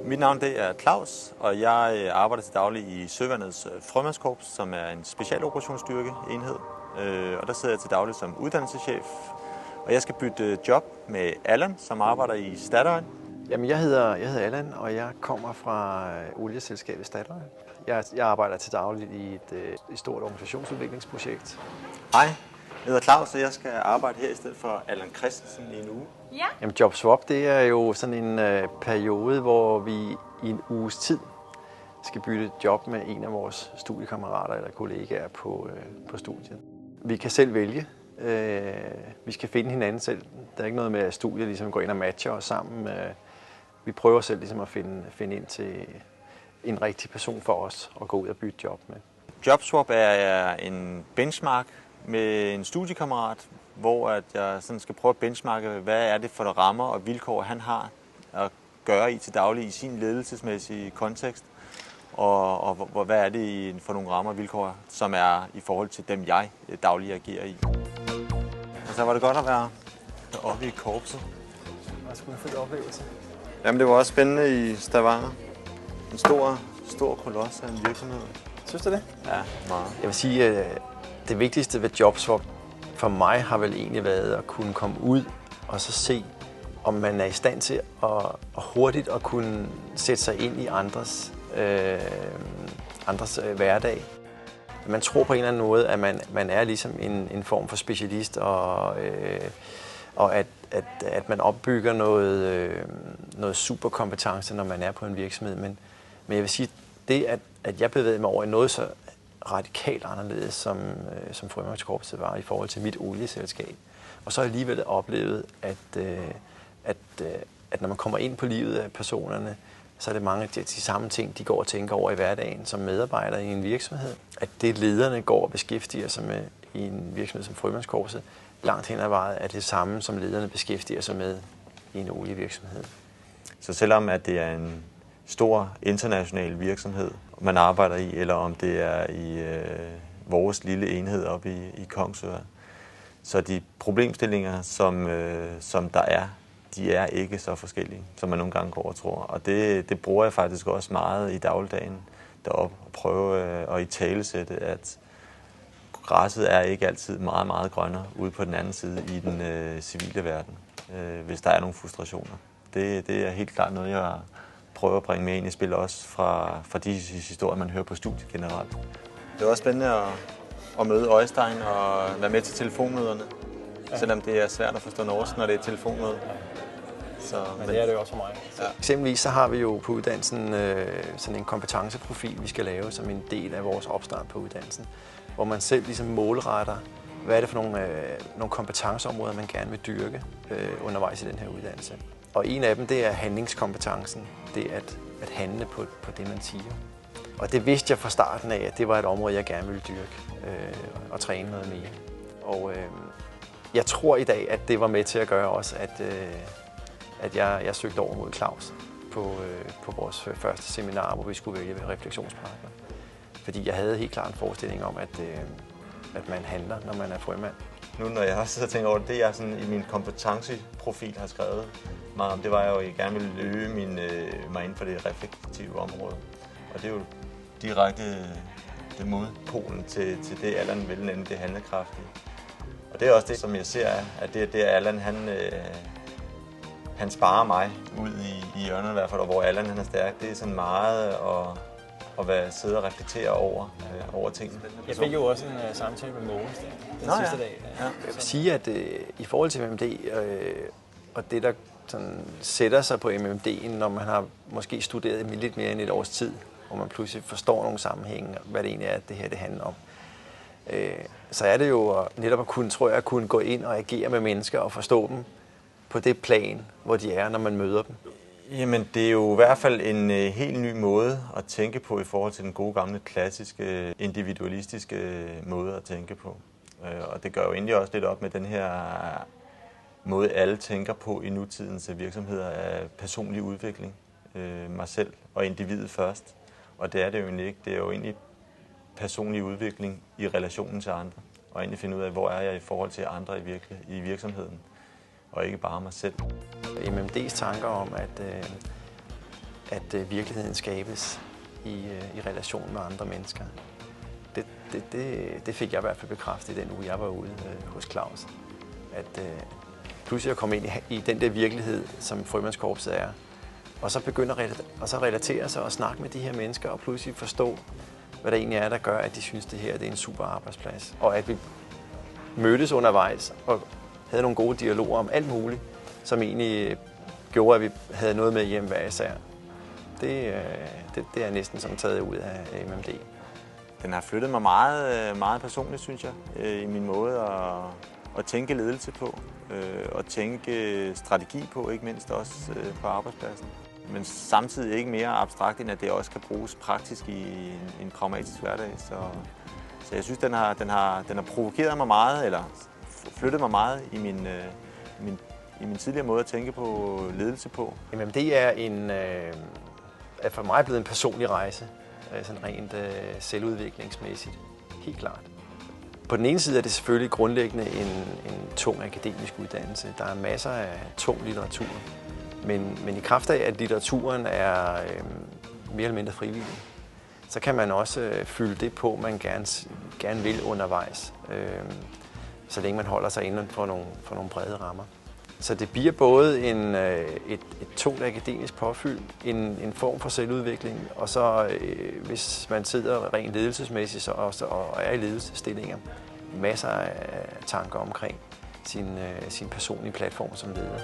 Mit navn det er Claus, og jeg arbejder til daglig i Søværnets Frømandskorps, som er en specialoperationsstyrkeenhed. Og der sidder jeg til daglig som uddannelseschef, og jeg skal bytte job med Allan, som arbejder i Statoil. Jamen, jeg hedder Allan, og jeg kommer fra olieselskabet Statoil. Jeg arbejder til daglig i et stort organisationsudviklingsprojekt. Hej, jeg hedder Claus, og jeg skal arbejde her i stedet for Allan Christensen i en uge. Ja. Jamen, jobswap, det er jo sådan en periode, hvor vi i en uges tid skal bytte job med en af vores studiekammerater eller kollegaer på studiet. Vi kan selv vælge. Vi skal finde hinanden selv. Der er ikke noget med, at studiet ligesom går ind og matcher os sammen. Vi prøver selv ligesom at finde ind til en rigtig person for os at gå ud og bytte job med. Jobswap er en benchmark med en studiekammerat, hvor at jeg sådan skal prøve at benchmarke, hvad er det for rammer og vilkår, han har at gøre i til daglig i sin ledelsesmæssige kontekst, og hvad er det for nogle rammer og vilkår, som er i forhold til dem, jeg dagligt agerer i. Og så var det godt at være oppe i korpset. Det var en fed oplevelse. Jamen, det var også spændende i Stavanger. En stor kolos af en virksomhed. Synes du det? Ja, meget. Jeg vil sige, at det vigtigste ved jobswap for mig har vel egentlig været at kunne komme ud og så se, om man er i stand til at hurtigt at kunne sætte sig ind i andres hverdag. Man tror på en eller anden måde, at man er ligesom en form for specialist, og at man opbygger noget superkompetence, når man er på en virksomhed. Men jeg vil sige, det at jeg bevægede mig over i noget så radikalt anderledes, som Frømandskorpset var i forhold til mit olieselskab. Og så har jeg alligevel oplevet, at når man kommer ind på livet af personerne, så er det mange af de samme ting, de går og tænker over i hverdagen som medarbejdere i en virksomhed. At det lederne går og beskæftiger sig med i en virksomhed som Frømandskorpset, langt hen ad vejen er det samme, som lederne beskæftiger sig med i en olievirksomhed. Så selvom at det er en stor international virksomhed, man arbejder i, eller om det er i vores lille enhed oppe i Kongsør, så de problemstillinger, som der er, de er ikke så forskellige, som man nogle gange går og tror. Og det bruger jeg faktisk også meget i dagligdagen deroppe, at prøve at italesætte, at græsset er ikke altid meget, meget grønnere ude på den anden side i den civile verden, hvis der er nogle frustrationer. Det er helt klart noget, jeg prøver at bringe med ind i spil også fra de historier, man hører på studiet generelt. Det er også spændende at møde Øjstein og være med til telefonmøderne, selvom det er svært at forstå norsk, når det er telefonmøde. Men det er det jo også for mig. Ja. Eksempelvis så har vi jo på uddannelsen sådan en kompetenceprofil, vi skal lave som en del af vores opstart på uddannelsen, hvor man selv ligesom målretter, hvad er det for nogle kompetenceområder, man gerne vil dyrke undervejs i den her uddannelse. Og en af dem, det er handlingskompetencen. Det er at handle på det, man siger. Og det vidste jeg fra starten af, at det var et område, jeg gerne ville dyrke og træne noget mere. Og jeg tror i dag, at det var med til at gøre også, at jeg søgte over mod Claus på vores første seminar, hvor vi skulle vælge refleksionspartner. Fordi jeg havde helt klart en forestilling om, at man handler, når man er frømand. Nu når jeg også sidder og tænker over det, jeg sådan i min kompetenceprofil har skrevet meget om, det var jo, at jeg gerne ville øge mig inden for det reflektive område. Og det er jo direkte det modpolen til det, Allan vil, nemlig det handlekraftige. Og det er også det, som jeg ser, at det Allan, han sparer mig ud i hjørnet i hvert fald, og hvor Allan han er stærk. Det er sådan meget at sidde og reflektere over tingene. Jeg fik jo også en samtale med Mogens den sidste dag. Ja. Jeg vil sige, at i forhold til MMD og det, der sådan sætter sig på MMD'en, når man har måske studeret lidt mere end et års tid, hvor man pludselig forstår nogle sammenhænge, hvad det egentlig er, det her det handler om, så er det jo netop at kunne gå ind og agere med mennesker og forstå dem på det plan, hvor de er, når man møder dem. Jamen, det er jo i hvert fald en helt ny måde at tænke på i forhold til den gode gamle, klassiske, individualistiske måde at tænke på. Og det gør jo egentlig også lidt op med den her måde, alle tænker på i nutidens virksomheder af personlig udvikling. Mig selv og individet først. Og det er det jo egentlig ikke. Det er jo egentlig personlig udvikling i relationen til andre. Og egentlig finde ud af, hvor er jeg i forhold til andre i virksomheden. Og ikke bare mig selv. MMD's tanker om, at virkeligheden skabes i relation med andre mennesker. Det fik jeg i hvert fald bekræftet i den uge, jeg var ude hos Claus. At pludselig at komme ind i den der virkelighed, som Frømandskorpset er, og så begynde at relatere sig og snakke med de her mennesker, og pludselig forstå, hvad der egentlig er, der gør, at de synes, at det her det er en super arbejdsplads. Og at vi mødtes undervejs og havde nogle gode dialoger om alt muligt, som egentlig gjorde, at vi havde noget med hjem hver især. Det er næsten som taget ud af MMD. Den har flyttet mig meget, meget personligt, synes jeg, i min måde at tænke ledelse på, og tænke strategi på, ikke mindst også på arbejdspladsen. Men samtidig ikke mere abstrakt, end at det også kan bruges praktisk i en pragmatisk hverdag. Så jeg synes, den har provokeret mig meget, eller flyttet mig meget i min tidligere måde at tænke på ledelse på. MMD er for mig blevet en personlig rejse, sådan rent selvudviklingsmæssigt, helt klart. På den ene side er det selvfølgelig grundlæggende en tung akademisk uddannelse. Der er masser af tung litteratur, men i kraft af, at litteraturen er mere eller mindre frivillig, så kan man også fylde det på, man gerne vil undervejs, så længe man holder sig inden for nogle brede rammer. Så det bliver både et tungt akademisk påfyld, en form for selvudvikling, og så hvis man sidder rent ledelsesmæssigt og er i ledelsesstillinger, masser af tanker omkring sin personlige platform som leder.